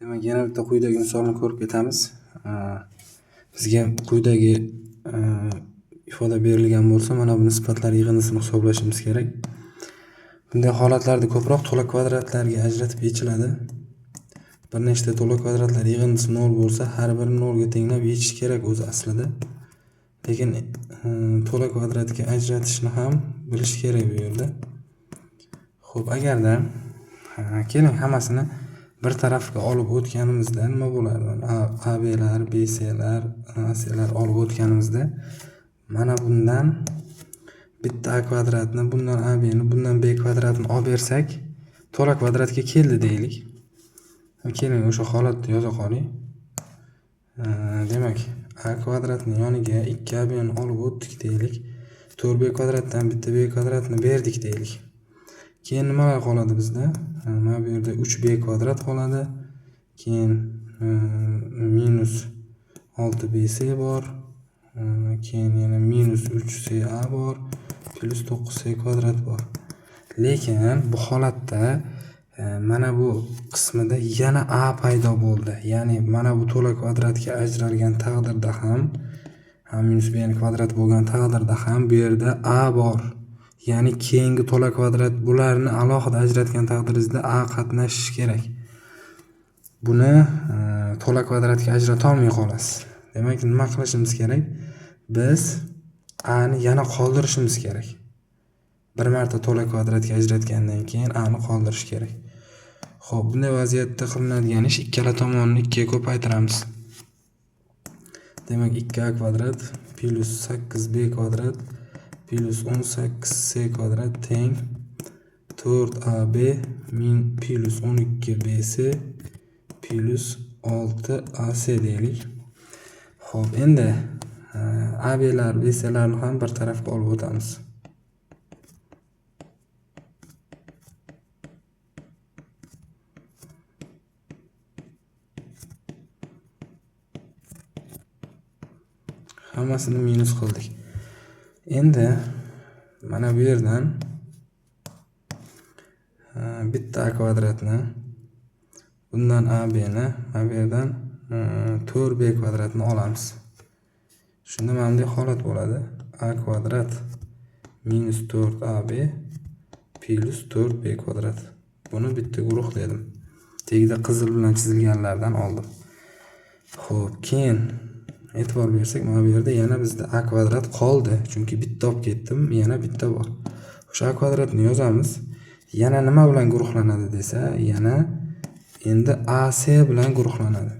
Demak, yana bitta quyidagi misolni ko'rib ketamiz. Bizga quyidagi ifoda berilgan bo'lsa, mana bu nisbatlar yig'indisini hisoblashimiz kerak. Bunday holatlarda ko'proq to'la kvadratlarga ajratib yechiladi. Bir nechta to'la kvadratlar yig'indisi 0 bo'lsa, har birini 0 ga tenglab yechish kerak o'zi aslida. Lekin to'la kvadratga ajratishni ham bilish kerak bu yerda. Xo'p, agarda keling hammasini bir tarafga olib o'tganimizda nima bo'ladi? AB'lar, BC'lar, AC'lar olib o'tganimizda mana bundan bitta A kvadratni, bundan AB'ni, bundan B kvadratni olib bersak, to'la kvadratga keldi deylik. Keling o'sha holatni yoza qoling. Demak, A kvadratning yoniga 2AB'ni olib o'tdik deylik. 4B kvadratdan bitta B kvadratni berdik deylik. Keyin nimalar qoladi bizda? Mana bu yerda 3B kvadrat qoladi. Keyin minus 6BC bor. Keyin yana minus 3CA bor. Plus 9C kvadrat bor. Lekin bu holatda mana bu qismida yana A paydo bo'ldi. Ya'ni mana bu to'la kvadratga ajralgan taqdirda ham minus B kvadrat bo'lgan taqdirda ham bu yerda A bor. Ya'ni keyingi to'la kvadrat bularni alohida ajratgan taqdiringizda A qatnashishi kerak. Buni to'la kvadratga ajrata olmay qolasiz. Demak, nima qilishimiz kerak? Biz A ni yana qoldirishimiz kerak. Bir marta to'la kvadratga ajratgandan keyin A ni qoldirish kerak. Xo'p, bunday vaziyatda qilinadigan ish ikkala tomonni 2 ga ko'paytiramiz. Demak, 2A kvadrat plus 8B kvadrat plus 18C kvadrat teng 4AB plus 12BC plus 6AC deylik. Xo'p, endi AB'lar, BC'larni ham bir tarafga olib o'tamiz. Hammasini minus qildik. Endi mana bu yerdan bitta A kvadratni, bundan AB'ni, mana bu yerdan 4B kvadratni olamiz. Shunda mana bunday holat bo'ladi. A kvadrat minus 4AB plus 4B kvadrat. Buni bitta guruh dedim. Tegida qizil bilan chizilganlardan oldim. Xo'p, keyin e'tibor bersak, mana bu yerda yana bizda A kvadrat qoldi. Chunki bitta olib ketdim, yana bitta bor. O'sha A kvadratni yozamiz. Yana nima bilan guruhlanadi desa, yana endi AC bilan guruhlanadi.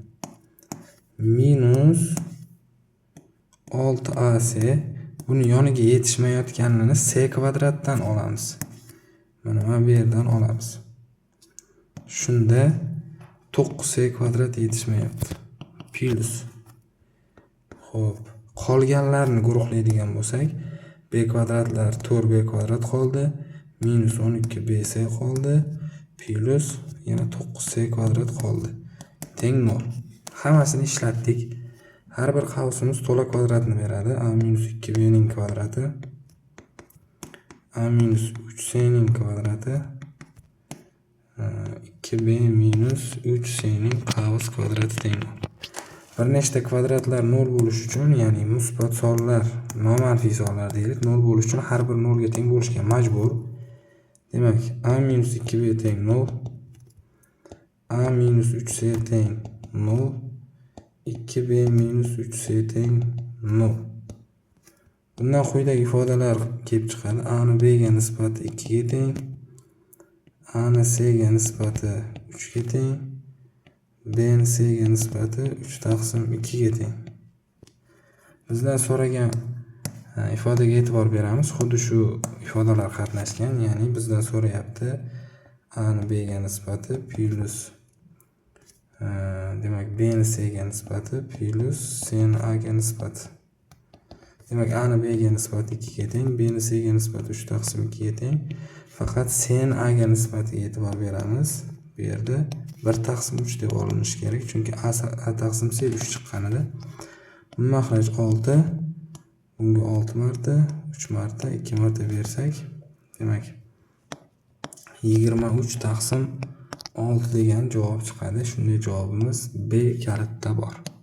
Minus 6AC buni yoniga yetishmayotganini C kvadratdan olamiz. Mana bu yerdan olamiz. Shunda 9C kvadrat yetishmayapti. Plus. Xo'p, qolganlarni guruhlaydigan bo'lsak, B kvadratlar 4B kvadrat qoldi, minus 12BC qoldi, plus yana 9C kvadrat qoldi. Teng 0. Hammasini ishlatdik. Har bir qavsimiz to'la kvadratni beradi. A minus 2B ning kvadrati, A minus 3C ning kvadrati, 2B minus 3C ning qavs kvadrati teng 0. Bir nechta kvadratlar 0 bo'lish uchun, ya'ni musbat sonlar, nomanfiy sonlar deylik, 0 bo'lish uchun har bir 0 ga teng bo'lishga majbur. Demak, A minus 2B teng 0, A minus 3C teng 0, 2B minus 3C teng 0. Bundan quyidagi ifodalar kelib chiqadi. A ni B ga nisbati 2 ga teng, A ni C ga nisbati 3 ga teng, B ni C ga nisbati 3 taqsim 2 ga teng. Bizdan so'ragan ifodaga e'tibor beramiz. Xuddi shu ifodalar qatnashgan, ya'ni bizdan so'rayapti A ni B ga nisbati plus demak B ni C ga nisbati plus C ni A ga nisbati. Demak, A ni B ga nisbati 2 ga teng, B ni C ga nisbati 3 taqsim 2 ga teng. Faqat C ni A ga nisbatiga e'tibor beramiz. Bu yerda 1 taqsim 3 deb olinishi kerak, chunki A taqsim C 3 chiqqanida. Mahraj 6, bunga 6 marta, 3 marta, 2 marta bersak, demak 23 taqsim 6 degan javob chiqadi. Shunday javobimiz B kalitda bor.